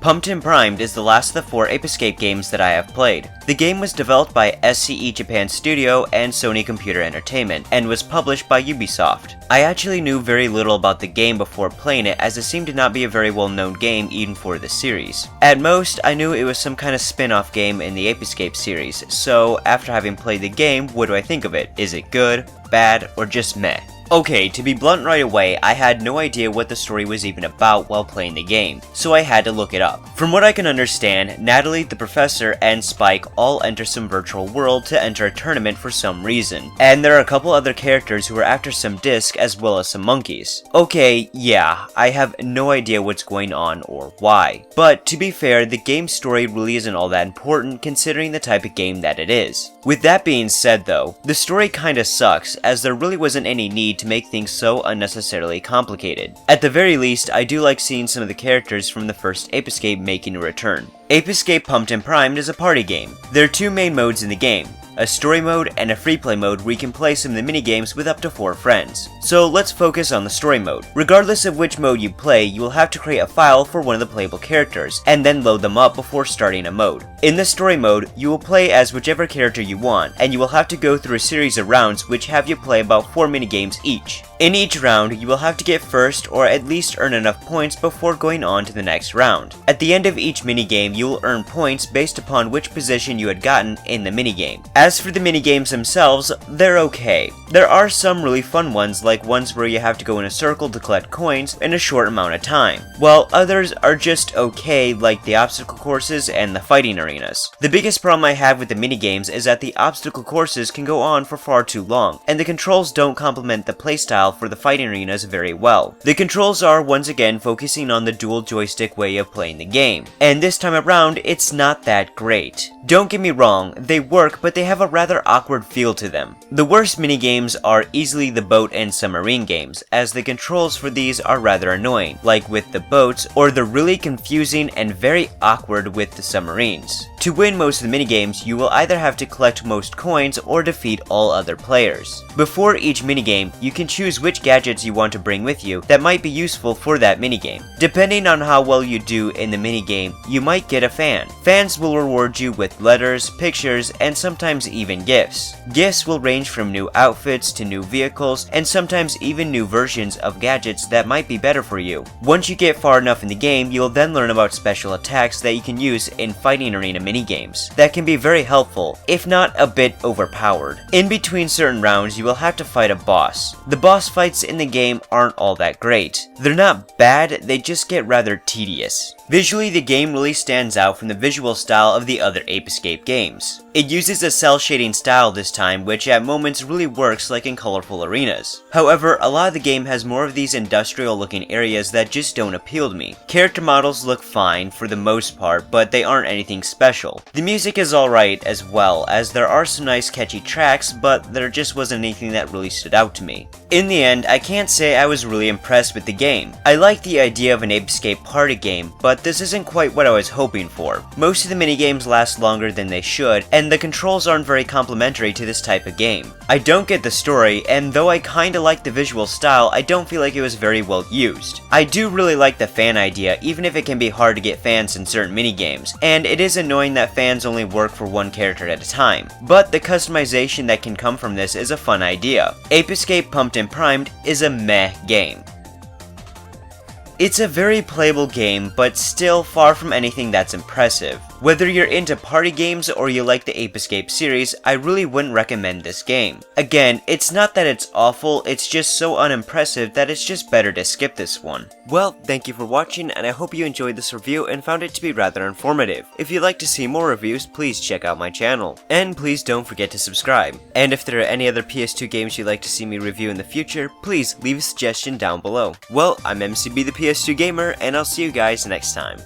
Pumped and Primed is the last of the 4 Ape Escape games that I have played. The game was developed by SCE Japan Studio and Sony Computer Entertainment, and was published by Ubisoft. I actually knew very little about the game before playing it, as it seemed to not be a very well known game even for the series. At most, I knew it was some kind of spin-off game in the Ape Escape series, so after having played the game, what do I think of it? Is it good, bad, or just meh? Okay, to be blunt right away, I had no idea what the story was even about while playing the game, so I had to look it up. From what I can understand, Natalie, the professor, and Spike all enter some virtual world to enter a tournament for some reason, and there are a couple other characters who are after some disc as well as some monkeys. Okay, yeah, I have no idea what's going on or why, but to be fair, the game's story really isn't all that important considering the type of game that it is. With that being said though, the story kinda sucks, as there really wasn't any need to make things so unnecessarily complicated. At the very least, I do like seeing some of the characters from the first Ape Escape making a return. Ape Escape Pumped and Primed is a party game. There are 2 main modes in the game, a story mode and a free play mode where you can play some of the minigames with up to 4 friends. So let's focus on the story mode. Regardless of which mode you play, you will have to create a file for one of the playable characters, and then load them up before starting a mode. In the story mode, you will play as whichever character you want, and you will have to go through a series of rounds which have you play about 4 minigames each. In each round, you will have to get first or at least earn enough points before going on to the next round. At the end of each minigame, you will earn points based upon which position you had gotten in the minigame. As for the minigames themselves, they're okay. There are some really fun ones, like ones where you have to go in a circle to collect coins in a short amount of time, while others are just okay, like the obstacle courses and the fighting arenas. The biggest problem I have with the minigames is that the obstacle courses can go on for far too long, and the controls don't complement the playstyle for the fighting arenas very well. The controls are once again focusing on the dual joystick way of playing the game, and this time around it's not that great. Don't get me wrong, they work, but they have a rather awkward feel to them. The worst minigames are easily the boat and submarine games, as the controls for these are rather annoying, like with the boats, or they're really confusing and very awkward with the submarines. To win most of the minigames, you will either have to collect most coins or defeat all other players. Before each minigame, you can choose which gadgets you want to bring with you that might be useful for that minigame. Depending on how well you do in the minigame, you might get a fan. Fans will reward you with letters, pictures, and sometimes even gifts. Gifts will range from new outfits to new vehicles, and sometimes even new versions of gadgets that might be better for you. Once you get far enough in the game, you'll then learn about special attacks that you can use in fighting arena minigames that can be very helpful, if not a bit overpowered. In between certain rounds, you will have to fight a boss. The boss fights in the game aren't all that great. They're not bad, they just get rather tedious. Visually, the game really stands out from the visual style of the other Ape Escape games. It uses a cell shading style this time, which at moments really works like in colorful arenas. However, a lot of the game has more of these industrial looking areas that just don't appeal to me. Character models look fine for the most part, but they aren't anything special. The music is alright as well, as there are some nice catchy tracks, but there just wasn't anything that really stood out to me. In the end, I can't say I was really impressed with the game. I like the idea of an Ape Escape party game, but this isn't quite what I was hoping for. Most of the minigames last longer than they should, and the controls aren't very complimentary to this type of game. I don't get the story, and though I kinda like the visual style, I don't feel like it was very well used. I do really like the fan idea, even if it can be hard to get fans in certain minigames, and it is annoying that fans only work for one character at a time. But the customization that can come from this is a fun idea. Ape Escape Pumped and Primed is a meh game. It's a very playable game, but still far from anything that's impressive. Whether you're into party games or you like the Ape Escape series, I really wouldn't recommend this game. Again, it's not that it's awful, it's just so unimpressive that it's just better to skip this one. Well, thank you for watching, and I hope you enjoyed this review and found it to be rather informative. If you'd like to see more reviews, please check out my channel. And please don't forget to subscribe. And if there are any other PS2 games you'd like to see me review in the future, please leave a suggestion down below. Well, I'm MCB the PS2 Gamer, and I'll see you guys next time.